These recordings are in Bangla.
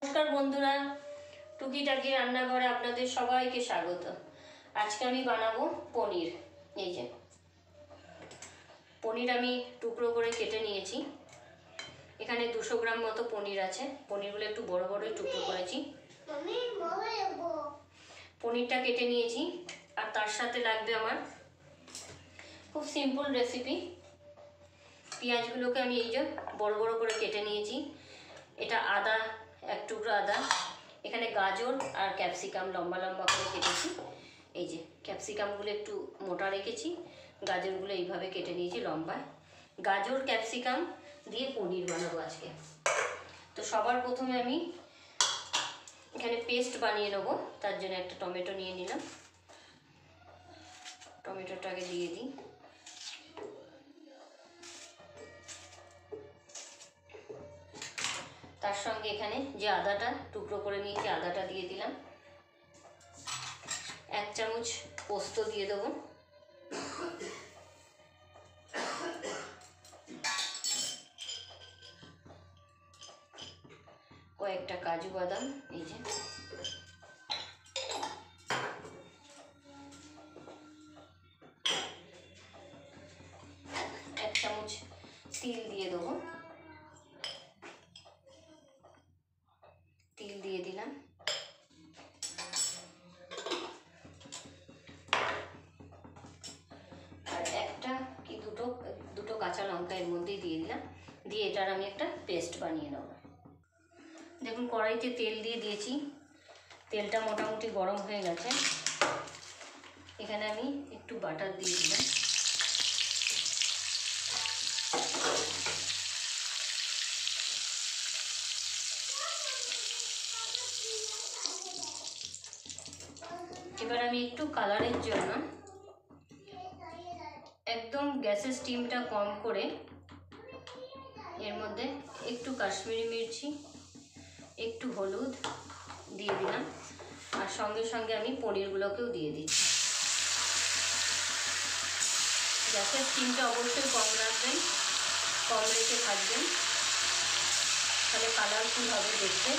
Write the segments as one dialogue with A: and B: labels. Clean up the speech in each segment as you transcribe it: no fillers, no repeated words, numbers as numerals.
A: নমস্কার বন্ধুরা, টুকিটাকি রান্নাঘরে আপনাদের সবাইকে স্বাগত। আজকে আমি বানাবো পনির। এই যে পনির আমি টুকরো করে কেটে নিয়েছি। এখানে 200 গ্রাম মতো পনির আছে। পনিরগুলো একটু বড় বড়ই টুকরো করেছি। পনিরটা কেটে নিয়েছি। আর তার সাথে লাগবে আমার খুব সিম্পল রেসিপি, পেঁয়াজগুলোকে আমি এই যে বড় বড় করে কেটে নিয়েছি। এটা আদা, এক টুকরো আদা। এখানে গাজর আর ক্যাপসিকাম লম্বা লম্বা করে কেটেছি। এই যে ক্যাপসিকামগুলো একটু মোটা রেখেছি, গাজরগুলো এইভাবে কেটে নিয়েছি লম্বায়। গাজর ক্যাপসিকাম দিয়ে পনির বানাবো আজকে। তো সবার প্রথমে আমি এখানে পেস্ট বানিয়ে নেবো। তার জন্য একটা টমেটো নিয়ে নিলাম। টমেটোটাকে দিয়ে দিই। তার সঙ্গে এখানে যে আদাটা টুকরো করে নিয়েছি আদাটা দিয়ে দিলাম। 1 চামচ পোস্ত দিয়ে দেবো। কয়েকটা কাজু বাদাম, এই যে এক চামচ তিল দিয়ে দেবো। তিল দিয়ে দিলাম। আর একটা কি দুটো কাঁচা লঙ্কা এর মধ্যেই দিয়ে দিলাম। দিয়ে এটার আমি একটা পেস্ট বানিয়ে নেব। দেখুন কড়াইতে তেল দিয়ে দিয়েছি। তেলটা মোটামুটি গরম হয়ে গেছে। এখানে আমি একটু বাটার দিয়ে দিলাম। এবার আমি একটু কালারের জন্য একদম গ্যাসের স্টিমটা কম করে এর মধ্যে একটু কাশ্মীরি মির্চি, একটু হলুদ দিয়ে দিলাম। আর সঙ্গে সঙ্গে আমি পনিরগুলোকেও দিয়ে দিচ্ছি। গ্যাসের স্টিমটা অবশ্যই কম রাখবেন, কম রেখে ভাজবেন, তাহলে কালারফুল হবে দেখতে।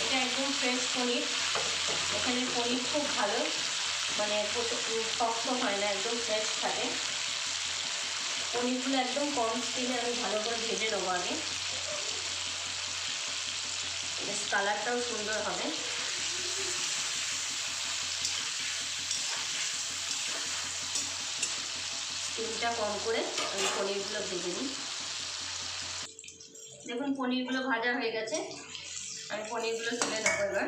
A: এটা একদম ফ্রেশ পনির। এখানে পনির খুব ভালো, মানে শক্ত হয় না, একদম ফ্রেশ থাকে। পনিরগুলো একদম কম স্টিমে আমি ভালো করে ভেজে নেবো আগে, বেশ কালারটাও সুন্দর হবে। স্টিমটা কম করে আমি পনিরগুলো ভেজে নিই। দেখুন পনিরগুলো ভাজা হয়ে গেছে। আমি পনিরগুলো তুলে নেবো এবার।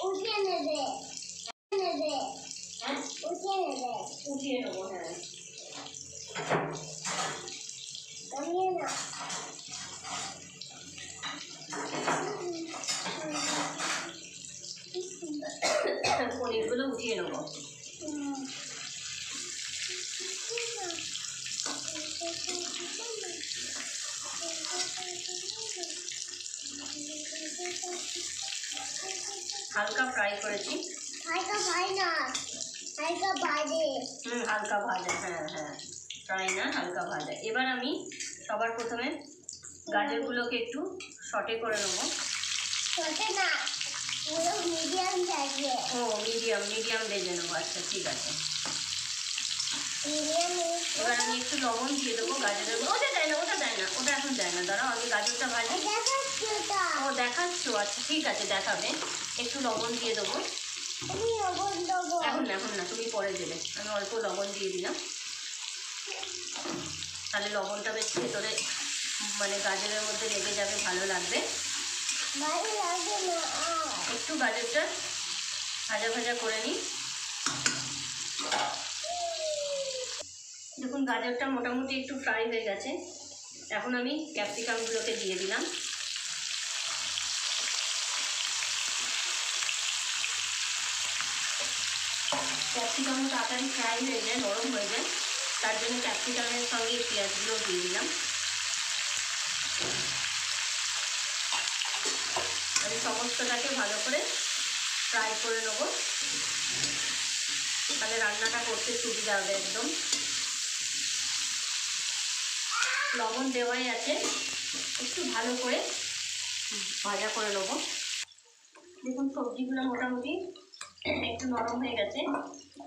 A: উঠিয়ে নেবো। হ্যাঁ পনিরগুলো উঠিয়ে নেবো। হালকা ফ্রাই করেছি। হালকা ভাজা। হ্যাঁ হ্যাঁ, ফ্রাই না, হালকা ভাজা। এবার আমি সবার প্রথমে গাজরগুলোকে একটু সটে করে নেবো। মিডিয়াম ভেজে নেবো। আচ্ছা ঠিক আছে। এবার আমি একটু লবণ দিয়ে দেবো গাজরের। ওটা দেয় না, ওটা এখন দেয় না। দাঁড়াও আমি গাজরটা ভাজি। ও দেখাচ্ছ, আচ্ছা ঠিক আছে, দেখাবে। একটু লবণ দিয়ে দেবো। এখন না, তুমি পরে দেবে। আমি অল্প লবণ দিয়ে দিলাম, তাহলে লবণটা বেশ ভেতরে মানে গাজরের মধ্যে লেগে যাবে, ভালো লাগবে। একটু গাজরটা ভাজা ভাজা করে নিই। দেখুন গাজরটা মোটামুটি একটু ফ্রাই হয়ে গেছে। এখন আমি ক্যাপসিকামগুলোকে দিয়ে দিলাম। ক্যাপসিকাম তাড়াতাড়ি ফ্রাই হয়ে যায়, নরম হয়ে যায়, তার জন্য ক্যাপসিকামের সঙ্গে পেঁয়াজগুলো দিয়ে দিলাম। আমি সমস্তটাকে ভালো করে ফ্রাই করে নেবো, তাহলে রান্নাটা করতে সুবিধা হবে একদম। লবণ দেওয়াই আছে, একটু ভালো করে ভাজা করে নেবো। দেখুন সবজিগুলো মোটামুটি একটু নরম হয়ে গেছে,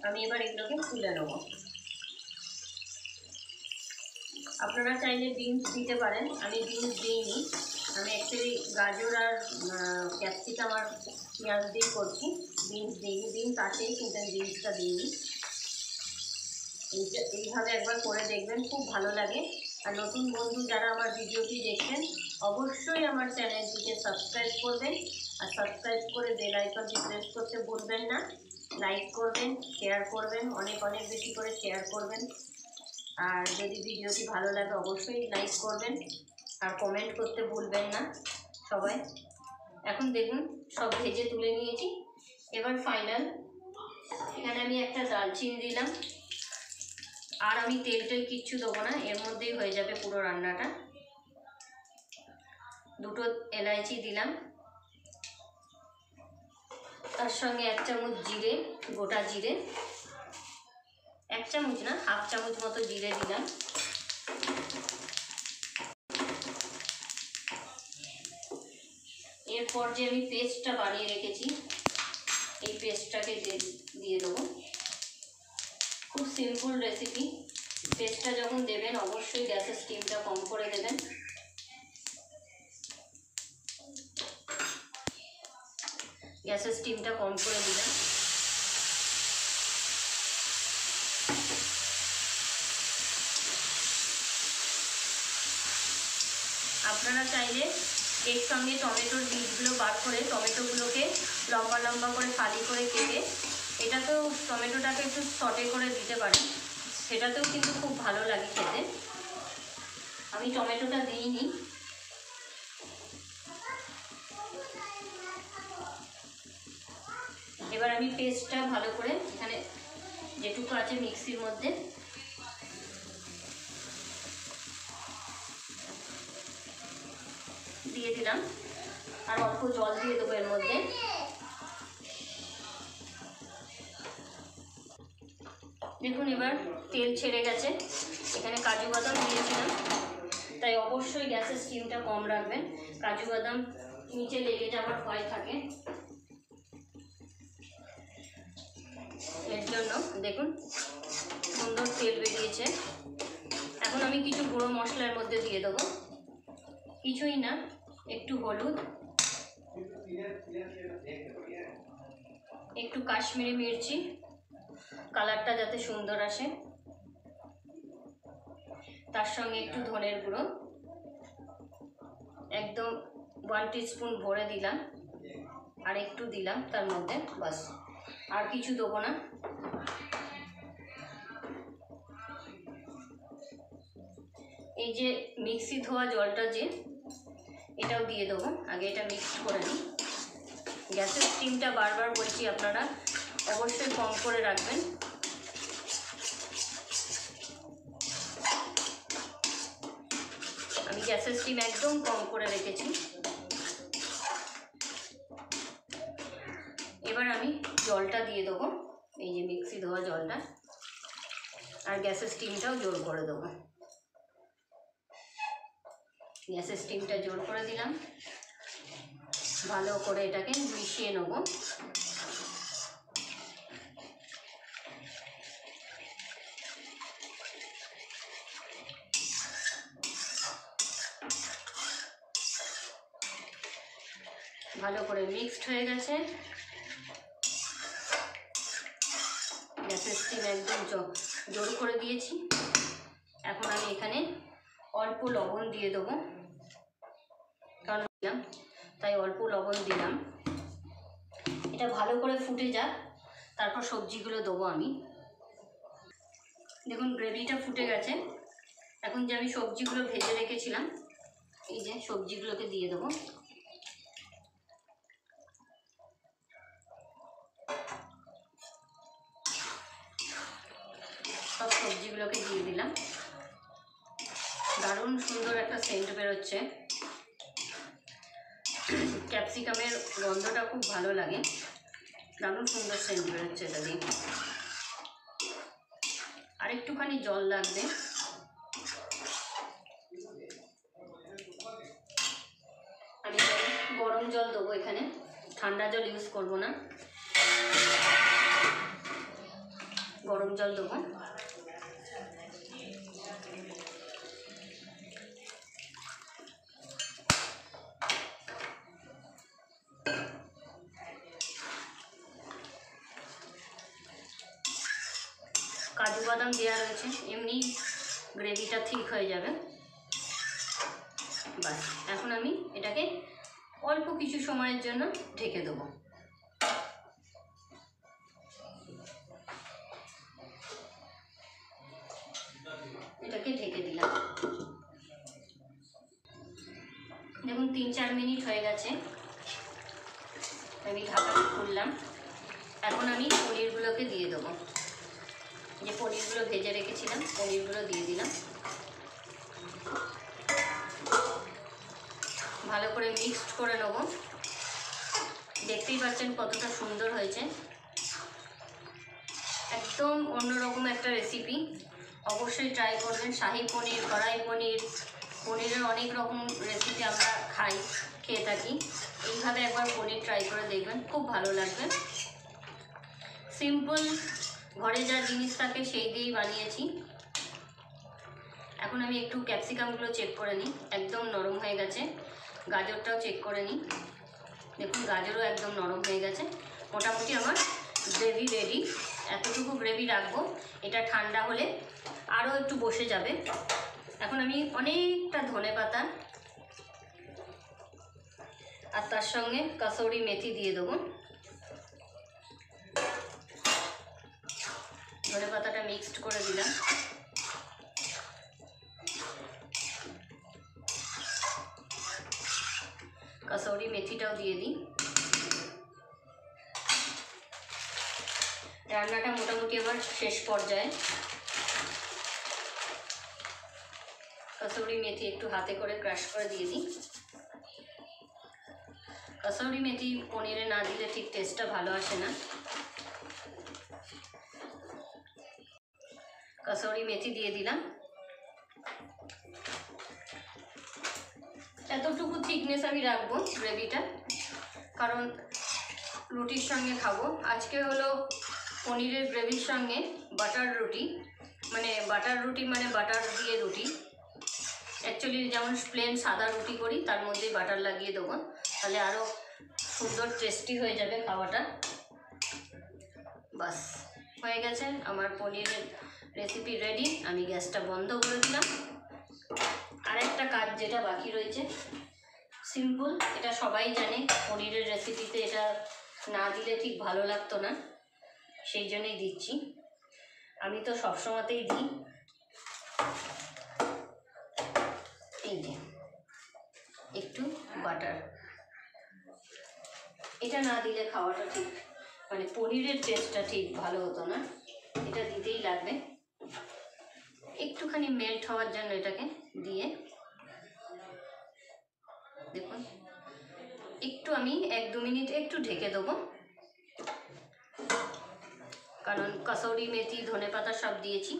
A: আমি এবার এগুলোকে তুলে নেবো। আপনারা চাইলে বিনস দিতে পারেন, আমি বিনস দিইনি, আমি অ্যাকচুয়ালি গাজর আর ক্যাপসিকাম আর পেঁয়াজ দিয়ে করছি, বিনস দিইনি। বিনস আছেই কিন্তু আমি বিনসটা দিইনি। এইভাবে একবার করে দেখবেন, খুব ভালো লাগে। আর নতুন বন্ধু যারা আমার ভিডিওটি দেখছেন অবশ্যই আমার চ্যানেলটিকে সাবস্ক্রাইব করবেন, আর সাবস্ক্রাইব করে বেল আইকনটি প্রেস করতে ভুলবেন না। লাইক করবেন, শেয়ার করবেন, অনেক অনেক বেশি করে শেয়ার করবেন। আর যদি ভিডিওটি ভালো লাগে অবশ্যই লাইক করবেন, আর কমেন্ট করতে ভুলবেন না সবাই। এখন দেখুন সব ভেজে তুলে নিয়েছি। এবার ফাইনাল এখানে আমি একটা দারচিনি দিলাম, আর আমি তেল কিচ্ছু দেবো না, এর মধ্যেই হয়ে যাবে পুরো রান্নাটা। দুটো এলাইচি দিলাম, তার সঙ্গে 1 চামচ জিরে, গোটা জিরে, 1 চামচ না 1/2 চামচ মতো জিরে দিলাম। এরপর যে আমি পেস্টটা বানিয়ে রেখেছি এই পেস্টটাকে দিয়ে দেবো। খুব সিম্পল রেসিপি। পেস্টটা যখন দেবেন অবশ্যই গ্যাসের স্টিমটা কম করে দেবেন। গ্যাসের স্টিমটা কম করে দিলাম। আপনারা চাইলে এর সঙ্গে টমেটোর বীজগুলো বার করে টমেটোগুলোকে লম্বা লম্বা করে ফালি করে কেটে এটাতেও টমেটোটাকে একটু সটে করে দিতে পারেন, সেটাতেও কিন্তু খুব ভালো লাগে খেতে। আমি টমেটোটা দিইনি। এবার আমি পেস্টটা ভালো করে এখানে যেটুকু আছে মিক্সির মধ্যে দিয়ে দিলাম, আর অল্প জল দিয়ে দেবো এর মধ্যে। দেখুন এবার তেল ছেড়ে গেছে, এখানে কাজু বাদাম দিয়েছিলাম, তাই অবশ্যই গ্যাসের স্টিমটা কম রাখবেন, কাজু বাদাম নিচে লেগে যাওয়ার ভয় থাকে, এর জন্য। দেখুন সুন্দর তেল বেরিয়েছে। এখন আমি কিছু গুঁড়ো মশলার মধ্যে দিয়ে দেবো, কিছুই না, একটু হলুদ, একটু কাশ্মীরি মির্চি, কালারটা যাতে সুন্দর আসে, তার সঙ্গে একটু ধনের গুঁড়ো, একদম 1 টিস্পুন ভরে দিলাম, আর একটু দিলাম তার মধ্যে, বাস, আর কিছু দেবো না। এই যে মিক্সি ধোয়া জলটা যে এটাও দিয়ে দেবো, আগে এটা মিক্স করে নিই। গ্যাসের স্টিমটা বারবার বলছি আপনারা অবশ্যই কম করে রাখবেন। আমি গ্যাসের স্টিম একদম কম করে রেখেছি। এবার আমি জলটা দিয়ে দেবো, এই যে মিক্সি ধোয়া জলটা, আর গ্যাসের স্টিমটাও জোর করে দেবো। গ্যাসের স্টিমটা জোর করে দিলাম, ভালো করে এটাকে মিশিয়ে নেব। ভালো করে মিক্সড হয়ে গেছে, গ্যাসের স্টিম একদম জোর করে দিয়েছি। এখন আমি এখানে অল্প লবণ দিয়ে দেবো, কারণ দিলাম তাই অল্প লবণ দিলাম। এটা ভালো করে ফুটে যাক, তারপর সবজিগুলো দেবো আমি। দেখুন গ্রেভিটা ফুটে গেছে, এখন যে আমি সবজিগুলো ভেজে রেখেছিলাম এই যে সবজিগুলোকে দিয়ে দেবো। সব সবজিগুলোকে দিয়ে দিলাম। দারুণ সুন্দর একটা সেন্ট বেরোচ্ছে, ক্যাপসিকামের গন্ধটা খুব ভালো লাগে, দারুণ সুন্দর সেন্ট বেরোচ্ছে এটা দিয়ে। আর একটুখানি জল লাগবে, গরম জল দেবো এখানে, ঠান্ডা জল ইউজ করব না, গরম জল দেবো। কাজু বাদাম দেওয়া রয়েছে, এমনি গ্রেভিটা ঠিক হয়ে যাবে। বাস, এখন আমি এটাকে অল্প কিছু সময়ের জন্য ঢেকে দেবো। এটাকে ঢেকে দিলাম। দেখুন 3-4 মিনিট হয়ে গেছে, আমি ঢাকাটা খুললাম। এখন আমি পনিরগুলোকে দিয়ে দেবো, যে পনিরগুলো ভেজে রেখেছিলাম পনিরগুলো দিয়ে দিলাম। ভালো করে মিক্সড করে নেব। দেখতেই পাচ্ছেন কতটা সুন্দর হয়েছে, একদম অন্যরকম একটা রেসিপি। অবশ্যই ট্রাই করবেন। শাহি পনির, কড়াই পনির, পনিরের অনেক রকম রেসিপি আমরা খেয়ে থাকি। এইভাবে একবার পনির ট্রাই করে দেখবেন, খুব ভালো লাগবে। সিম্পল, ঘরে যা জিনিস থাকে সেই দিয়েই বানিয়েছি। এখন আমি একটু ক্যাপসিকামগুলো চেক করে নিই, একদম নরম হয়ে গেছে। গাজরটাও চেক করে নিই, দেখুন গাজরও একদম নরম হয়ে গেছে। মোটামুটি আমার গ্রেভি রেডি। এতটুকু গ্রেভি রাখবো, এটা ঠান্ডা হলে আরও একটু বসে যাবে। এখন আমি অনেকটা ধনেপাতা আর তার সঙ্গে কাসৌরি মেথি দিয়ে দেবো। ধনেপাতাটা মিক্সড করে দিলাম। কাসৌরি মেথিটাও দিয়ে দিই। রান্নাটা মোটামুটি আবার শেষ পর্যায়ে। কাসৌরি মেথি একটু হাতে করে ক্রাশ করে দিয়ে দিই। কাসৌরি মেথি পনিরে না দিলে ঠিক টেস্টটা ভালো আসে না। কাসৌরি মেথি দিয়ে দিলাম। এতটুকু থিকনেস আমি রাখবো গ্রেভিটা, কারণ রুটির সঙ্গে খাবো। আজকে হলো পনিরের গ্রেভির সঙ্গে বাটার রুটি, মানে বাটার রুটি মানে বাটার দিয়ে রুটি। অ্যাকচুয়ালি যেমন প্লেন সাদা রুটি করি তার মধ্যে বাটার লাগিয়ে দেবো, তাহলে আরও সুন্দর টেস্টি হয়ে যাবে খাওয়াটা। বাস, হয়ে গেছে আমার পনিরের রেসিপি রেডি। আমি গ্যাসটা বন্ধ করে দিলাম। আরেকটা কাজ যেটা বাকি রয়েছে, সিম্পল, এটা সবাই জানে, পনিরের রেসিপিতে এটা না দিলে ঠিক ভালো লাগতো না, সেই জন্যই দিচ্ছি। আমি তো সবসময়তেই দিই। এই যে একটু বাটার, এটা না দিলে খাওয়াটা ঠিক, মানে পনিরের টেস্টটা ঠিক ভালো হতো না, এটা দিতেই লাগবে। একটুখানি মেল্ট হওয়ার জন্য এটাকে দিয়ে দেখুন, একটু আমি 1-2 মিনিট একটু ঢেকে দেবো, কারণ কাসৌরি মেথি ধনেপাতা সব দিয়েছি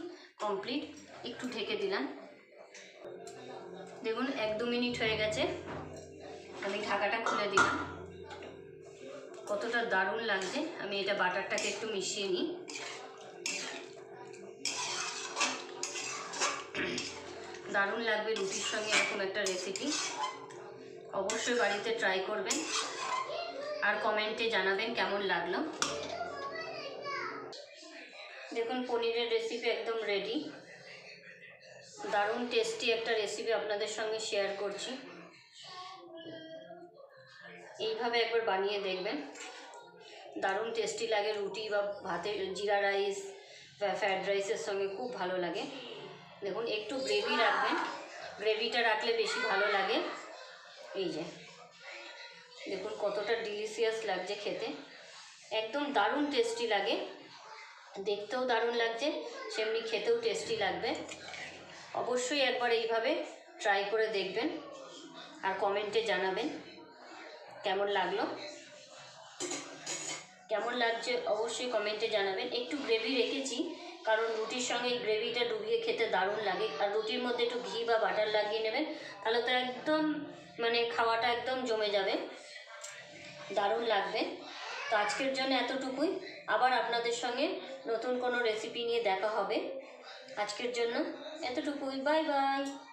A: কমপ্লিট। একটু ঢেকে দিলাম। দেখুন 1-2 মিনিট হয়ে গেছে, আমি ঢাকাটা খুলে দিলাম। কতটা দারুণ লাগছে। আমি এটা বাটারটাকে একটু মিশিয়ে নিই। দারুণ লাগবে রুটির সঙ্গে এরকম একটা রেসিপি। অবশ্যই বাড়িতে ট্রাই করবেন আর কমেন্টে জানাবেন কেমন লাগলো। দেখুন পনিরের রেসিপি একদম রেডি। দারুণ টেস্টি একটা রেসিপি আপনাদের সঙ্গে শেয়ার করছি। এইভাবে একবার বানিয়ে দেখবেন, দারুণ টেস্টি লাগে। রুটি বা ভাতে, জিরা রাইস বা ফ্রায়েড রাইসের সঙ্গে খুব ভালো লাগে। দেখুন একটু গ্রেভি রাখবেন, গ্রেভিটা রাখলে বেশি ভালো লাগে। এই যে দেখুন কতটা ডিলিশিয়াস লাগছে খেতে, একদম দারুণ টেস্টি লাগে। দেখতেও দারুণ লাগছে, সেমনি খেতেও টেস্টি লাগবে। অবশ্যই একবার এইভাবে ট্রাই করে দেখবেন আর কমেন্টে জানাবেন কেমন লাগলো। কেমন লাগছে অবশ্যই কমেন্টে জানাবেন। একটু গ্রেভি রেখেছি কারণ রুটির সঙ্গে এই গ্রেভিটা ডুবিয়ে খেতে দারুণ লাগে। আর রুটির মধ্যে একটু ঘি বা বাটার লাগিয়ে নেবেন, তাহলে তো একদম মানে খাওয়াটা একদম জমে যাবে। দারুণ লাগবে। তো আজকের জন্য এতটুকুই। আবার আপনাদের সঙ্গে নতুন কোনো রেসিপি নিয়ে দেখা হবে। আজকের জন্য এতটুকুই। Bye bye.